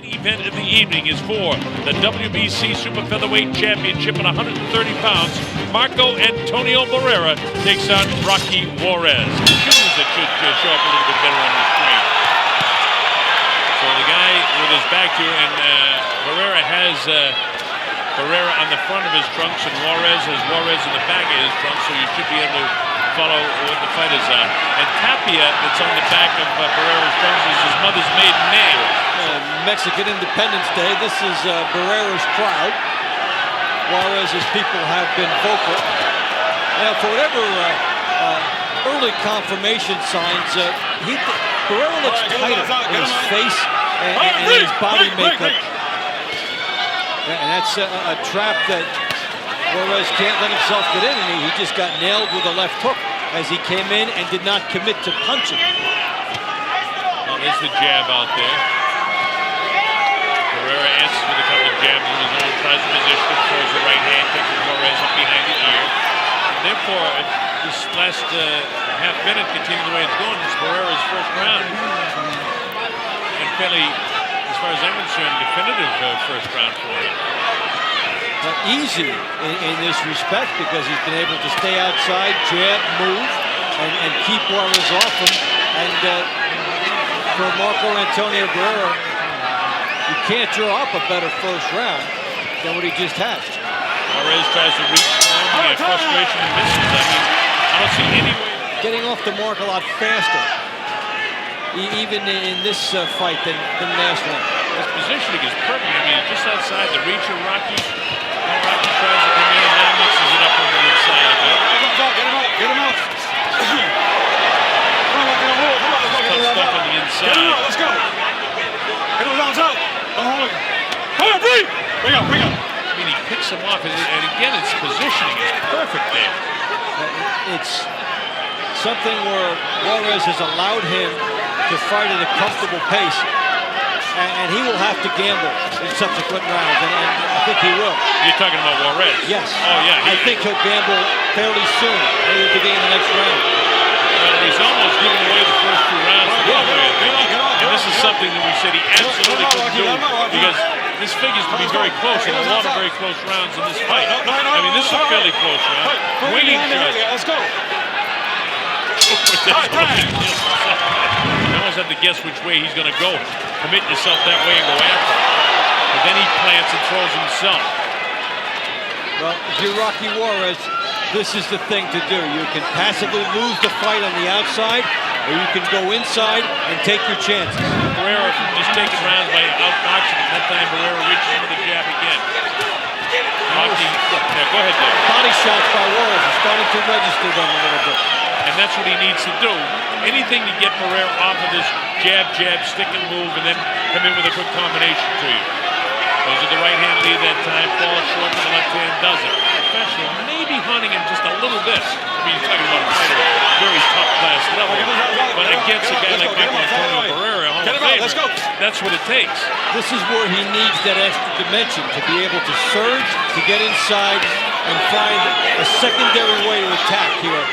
main event of the evening is for the WBC Super Featherweight Championship at 130 pounds. Marco Antonio Barrera takes on Rocky Juarez. Shoes that should show up a little bit better on the screen. So the guy with his back to you, and Barrera has Barrera on the front of his trunks, and Juarez has Juarez in the back of his trunks, so you should be able to follow what the fight is on. And Tapia, that's on the back of Barrera's trunks, is his mother's maiden name. Mexican Independence Day. This is Barrera's crowd. Juarez's people have been vocal. Now, for whatever early confirmation signs, Barrera looks tighter in his face and his body makeup. And that's a trap that Juarez can't let himself get in, and he just got nailed with a left hook as he came in and did not commit to punching. Well, there's the jab out there. Barrera answers with a couple of jabs in his own, tries to position it, throws the right hand, takes Juarez up behind the ear. And therefore, if this last half minute continues the way it's going, it's Barrera's first round. And fairly, as far as I'm concerned, definitive first round for him. Easy in this respect because he's been able to stay outside, jab, move, and keep Juarez off him. And for Marco Antonio Barrera, you can't draw up a better first round than what he just had. Juarez tries to reach for him, he has frustration and misses. I mean, I don't see any way. Getting off the mark a lot faster, even in this fight than last one. His positioning is perfect. I mean, just outside the reach of Rocky. Rocky tries to come in and now mixes it up on the inside a bit. Get him out, get him out. Tough stuff on the inside. Get him out, let's go. Get him out. Come on, breathe. Bring up. I mean, he picks him off, and again, its positioning is perfect there. It's something where Juarez has allowed him to fight at a comfortable pace. And he will have to gamble in subsequent rounds, and I think he will. You're talking about Juarez? Yes. Oh, yeah. I think he'll gamble fairly soon, maybe at the beginning of the next round. Well, he's almost giving away the first two rounds to the other way, I think. And this is something that we said he absolutely couldn't do, because this figures to be very close, and a lot of very close rounds in this fight. I mean, this is a fairly close round. Waiting shots. Let's go. You almost have to guess which way he's going to go. Commit yourself that way and go after him. But then he plants and throws himself. Well, if you're Rocky Juarez, this is the thing to do. You can passively lose the fight on the outside, or you can go inside and take your chances. Barrera just taking rounds by outboxing him. That time Barrera reaches for the jab again. Rocky, yeah, go ahead, Dave. Body shots by Juarez are starting to register them a little bit. And that's what he needs to do. Anything to get Barrera off of this jab, stick and move, and then come in with a quick combination to you. Goes with the right hand lead that time, falls short with the left hand, does it. Professional, maybe hunting him just a little bit. I mean, you're talking about a fighter, very top class level. But against a guy like Marco Antonio Barrera, Hall of Famer, that's what it takes. This is where he needs that extra dimension to be able to surge, to get inside, and find a secondary way to attack here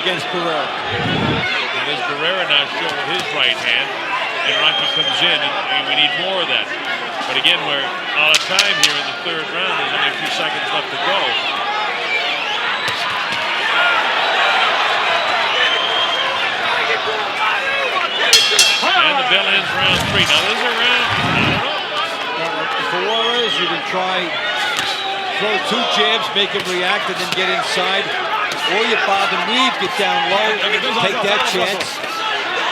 against Barrera. And there's Barrera now showing with his right hand, and Rocky comes in, and we need more of that. But again, we're out of time here in the third round. There's only a few seconds left to go. And the bell ends round three. Now this is a round, for Juarez, you can try, throw two jabs, make him react, and then get inside. Or you bob and weave, get down low, take that chance,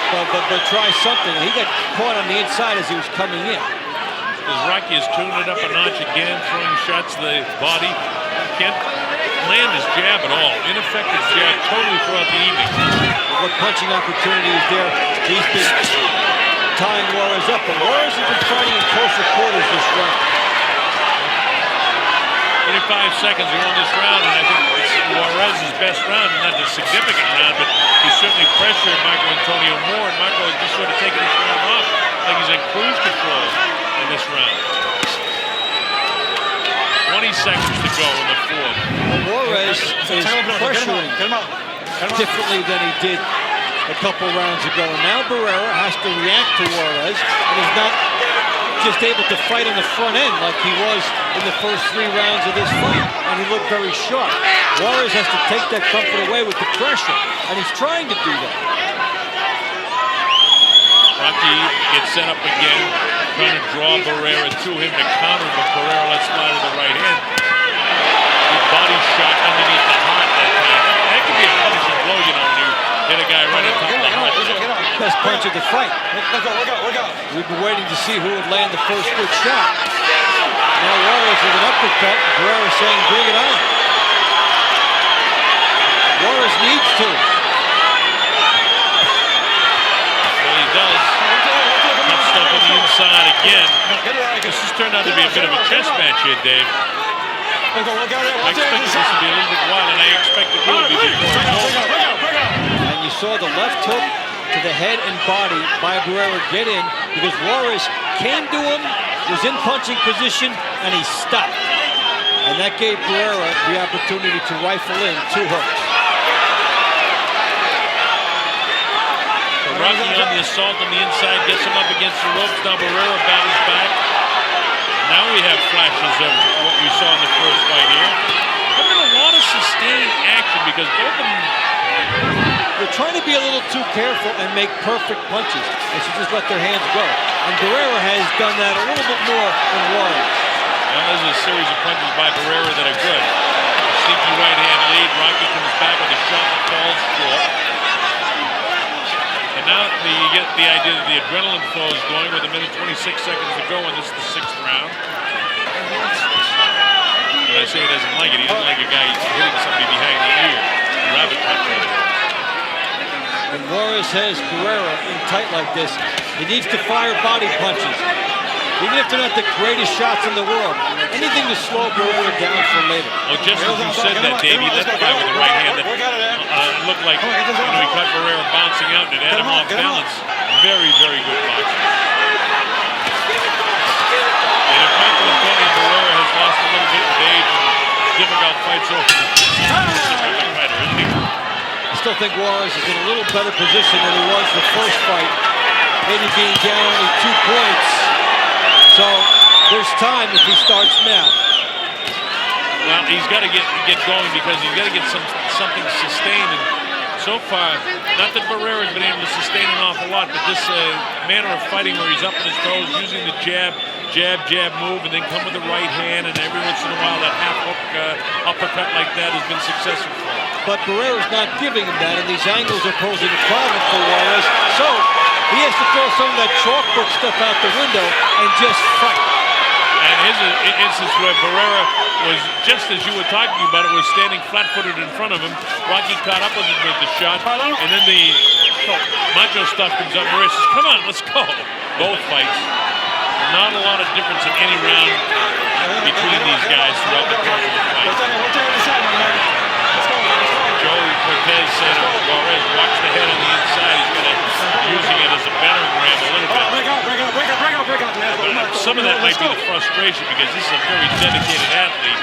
but try something. He got caught on the inside as he was coming in. As Rocky has tuned it up a notch again, throwing shots to the body. Can't land his jab at all. Ineffective jab totally throughout the evening. What punching opportunity is there? He's been tying Juarez up, but Juarez has been fighting in closer quarters this round. 25 seconds to go in this round, and I think it's Juarez's best round, not a significant round, but he certainly pressured Marco Antonio more, and Marco has just sort of taken this round off, like he's in cruise control in this round. 20 seconds to go in the fourth. Juarez is pressuring differently than he did a couple rounds ago. And now Barrera has to react to Juarez and is not just able to fight on the front end like he was in the first 3 rounds of this fight, and he looked very sharp. Juarez has to take that comfort away with the pressure, and he's trying to do that. Rocky gets set up again, trying to draw Barrera to him to counter, but Barrera lets slide with the right hand. Good body shot underneath the heart that time. That could be a punishing blow, you know, when you hit a guy right on top of the heart. Best punch of the fight. Let's go, work out. We've been waiting to see who would land the first good shot. Now Juarez with an uppercut. Barrera saying, bring it on. Juarez needs to. Well, he does. Tough stuff on the inside again. This has turned out to be a bit of a chess match here, Dave. I expected this to be a little bit wild, and I expect it will be before it's over. And you saw the left hook to the head and body by Barrera get in because Juarez came to him, was in punching position, and he stopped. And that gave Barrera the opportunity to rifle in 2 hooks. Rocky on the assault on the inside, gets him up against the ropes. Now Barrera battles back. Now we have flashes of what we saw in the first fight here. They're going to want to sustain action because both of them... They're trying to be a little too careful and make perfect punches. They should just let their hands go. And Barrera has done that a little bit more than Juarez. Well, there's a series of punches by Barrera that are good. Sneaky right hand lead. Rocky comes back with a shot that falls short. And now you get the idea that the adrenaline flow is going with 1 minute 26 seconds to go, and this is the 6th round. When I say he doesn't like it, he doesn't like a guy hitting somebody behind the ear. Rabbit punch. When Juarez has Barrera in tight like this, he needs to fire body punches. Even if they're not the greatest shots in the world, anything to slow Barrera down for later. Well, just as you said that, Dave, he let the guy with the right hand that looked like, he caught Barrera bouncing out and it had him off balance. Very, very good boxing. And if Michael Antonio Barrera has lost a little bit of age and difficult fights over the terrific fighter, isn't he? I still think Juarez is in a little better position than he was the first fight, maybe being down only 2 points. So there's time if he starts now. Well, he's got to get going because he's got to get something sustained. And so far, not that Barrera's been able to sustain an awful lot, but this manner of fighting where he's up on his toes, using the jab move, and then come with the right hand, and every once in a while that half hook uppercut like that has been successful for him. But Barrera's not giving him that, and these angles are posing a problem for Juarez. So he has to throw some of that chalkbook stuff out the window and just fight. And here's an instance where Barrera was, just as you were talking about it, was standing flat-footed in front of him. Rocky caught up with him with the shot, and then the macho stuff comes up. Barrera says, come on, let's go. Both fights. Not a lot of difference in any round between these guys throughout the course of the fight. Joey Cortez said Juarez watch the head on the inside. He's going to using it as a battering ram a little bit. But some of that might be the frustration because this is a very dedicated athlete.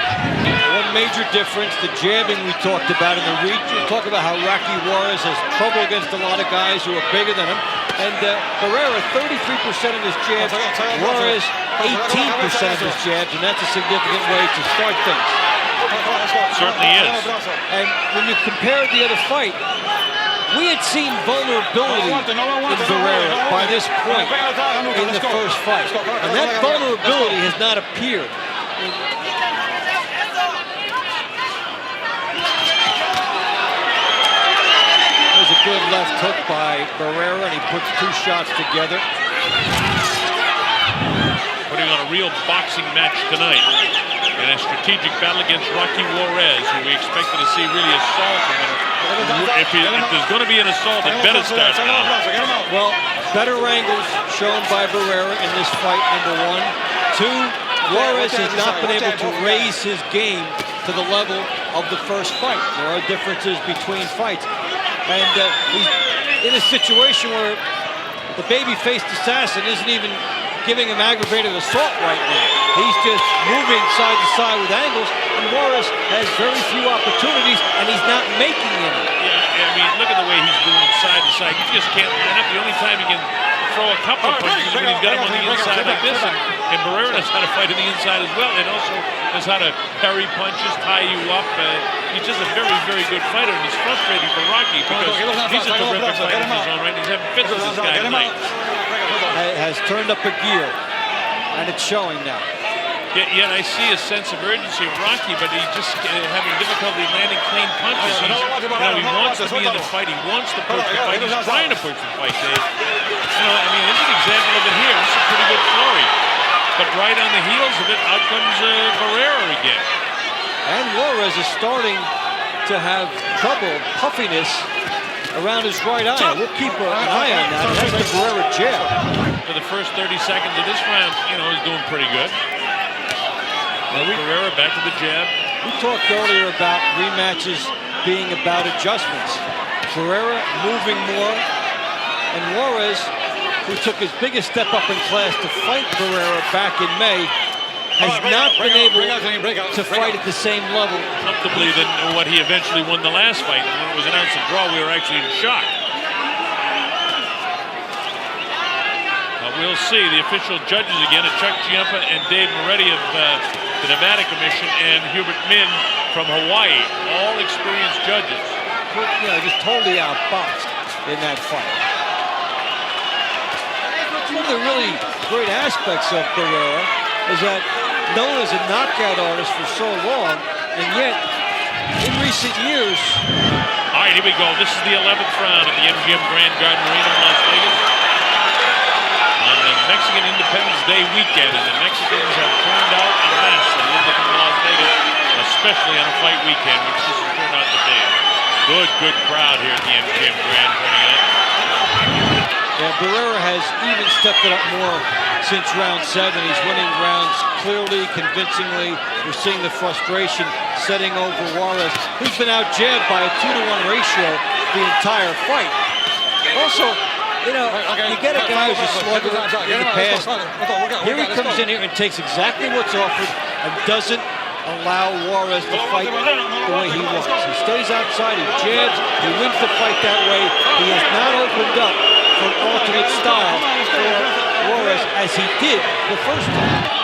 One major difference, the jabbing we talked about in the reach. We talk about how Rocky Juarez has trouble against a lot of guys who are bigger than him. And Barrera, 33% of his jabs. Juarez, 18% of his jabs. And that's a significant way to start things. Certainly is. And when you compare the other fight, we had seen vulnerability in Barrera by this point in the first fight. And that vulnerability has not appeared. There's a good left hook by Barrera, and he puts 2 shots together. Putting on a real boxing match tonight. In a strategic battle against Rocky Juarez, who we expected to see really assault him. If there's going to be an assault, it better start now. Well, better angles shown by Barrera in this fight, number 1. 2, Juarez has not been able to raise his game to the level of the first fight. There are differences between fights. And he's in a situation where the baby-faced assassin isn't even giving him aggravated assault right now. He's just moving side to side with angles, and Juarez has very few opportunities, and he's not making any. Yeah, I mean, look at the way he's moving side to side. You just can't line up. The only time you can throw a couple of punches when he's got him on the inside like this. And Barrera knows how to fight on the inside as well. And also knows how to parry punches, tie you up. He's just a very, very good fighter. And it's frustrating for Rocky because he's a terrific fighter in his own right. He's having fits with this guy tonight. Has turned up a gear, and it's showing now. Yet I see a sense of urgency of Rocky, but he's just having difficulty landing clean punches. He wants to be in the fight. He wants to push the fight. He's trying to push the fight, Dave. I mean, here's an example of it here. This is a pretty good story. But right on the heels of it, out comes Barrera again. And Juarez is starting to have trouble, puffiness around his right eye. We'll keep an eye on that. That's the Barrera jab. For the first 30 seconds of this round, he's doing pretty good. Barrera back to the jab. We talked earlier about rematches being about adjustments. Barrera moving more, and Juarez, who took his biggest step up in class to fight Barrera back in May, has not been able to fight at the same level comfortably than what he eventually won the last fight. When it was announced a draw, we were actually in shock. We'll see. The official judges again are Chuck Giampa and Dave Moretti of the Nevada Commission and Hubert Min from Hawaii. All experienced judges. Just totally outboxed in that fight. One of the really great aspects of Barrera is that known as a knockout artist for so long, and yet in recent years. All right, here we go. This is the 11th round of the MGM Grand Garden Arena in Las Vegas. On the Mexican Independence Day weekend, and the Mexicans have turned out a mess. They lived in Las Vegas, especially on a fight weekend, which this has turned out to be. Good crowd here at the MGM Grand turning out. Yeah, Barrera has even stepped it up more since round 7. He's winning rounds clearly, convincingly. We're seeing the frustration setting over Juarez, who's been out-jabbed by a 2-to-1 ratio the entire fight. Also, you get a guy who's a slugger in the past. Here he comes in here and takes exactly what's offered and doesn't allow Juarez to fight the way he wants. He stays outside, he jabs, he wins the fight that way. He has not opened up for an alternate style for Juarez as he did the first time.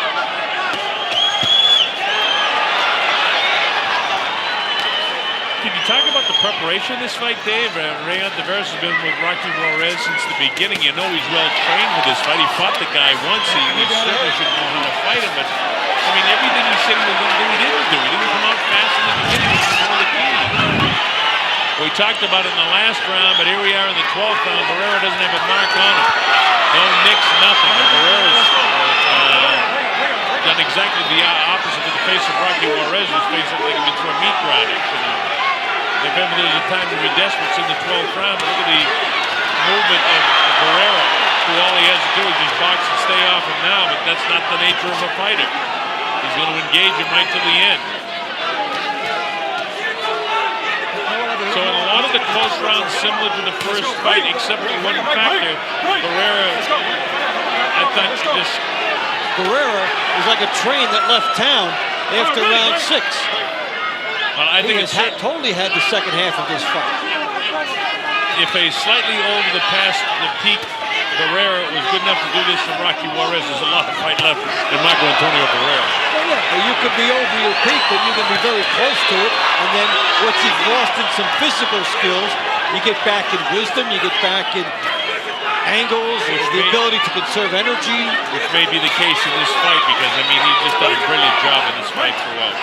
Can you talk about the preparation of this fight, Dave? Rayon Tavares has been with Rocky Juarez since the beginning. You know he's well trained for this fight. He fought the guy once. He certainly should know how to fight him. But, I mean, everything he said he was going to do, he didn't do. He didn't come out fast in the beginning, which is one of the keys. We talked about it in the last round, but here we are in the 12th round. Barrera doesn't have a mark on him. No nicks, nothing. And Barrera's done exactly the opposite of the face of Rocky Juarez, whose face looked like he'd been through a meat grinder. If ever there's a time to be desperate, it's in the 12th round. But look at the movement of Barrera, who all he has to do is just box and stay off him now, but that's not the nature of a fighter. He's going to engage him right to the end. So in a lot of the close rounds, similar to the first fight, except for one factor, Barrera, I thought just... Barrera is like a train that left town after round 6. I think it's totally had the second half of this fight. If a slightly over the peak Barrera was good enough to do this to Rocky Juarez, there's a lot of fight left in Antonio Barrera. Well, you could be over your peak, but you can be very close to it. And then once you've lost in some physical skills, you get back in wisdom, you get back in angles, the ability to conserve energy. Which may be the case in this fight because, I mean, he's just done a brilliant job in this fight throughout.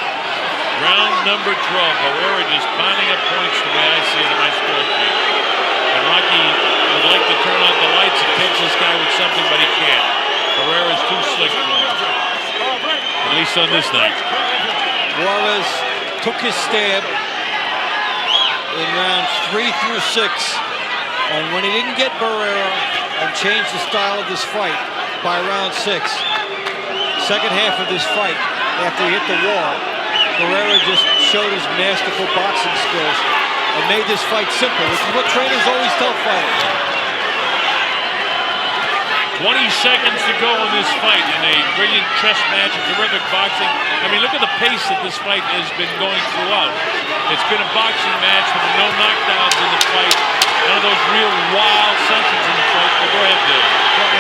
Round number 12, Barrera just piling up points the way I see it in my score sheet. And Rocky would like to turn on the lights and pinch this guy with something, but he can't. Barrera's too slick for him. At least on this night. Juarez took his stab in rounds 3 through 6. And when he didn't get Barrera and changed the style of this fight by round 6, second half of this fight, after he hit the wall, Barrera just showed his masterful boxing skills and made this fight simple, which is what trainers always tell fighters. 20 seconds to go in this fight in a brilliant chess match, a terrific boxing. I mean, look at the pace that this fight has been going throughout. It's been a boxing match with no knockdowns in the fight. None of those real wild sensations in the fight. But go ahead, Dave.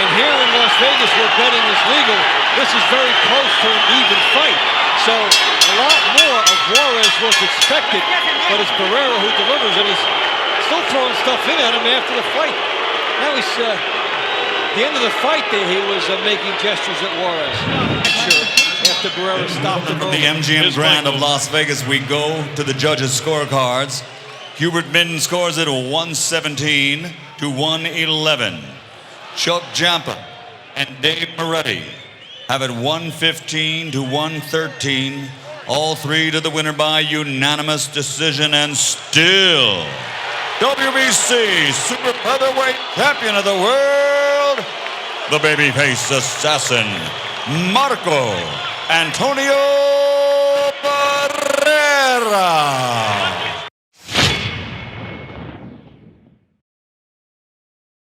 And here in Las Vegas, where betting is legal, this is very close to an even fight. So a lot more of Juarez was expected, but it's Barrera who delivers, and he's still throwing stuff in at him after the fight. Now he's, the end of the fight there, he was making gestures at Juarez. Sure, after Barrera stopped him. From the MGM Grand of Las Vegas, we go to the judges' scorecards. Hubert Minden scores it 117 to 111. Chuck Jampa and Dave Moretti have it 115 to 113. All three to the winner by unanimous decision, and still WBC Super Featherweight Champion of the World, the babyface assassin, Marco Antonio Barrera.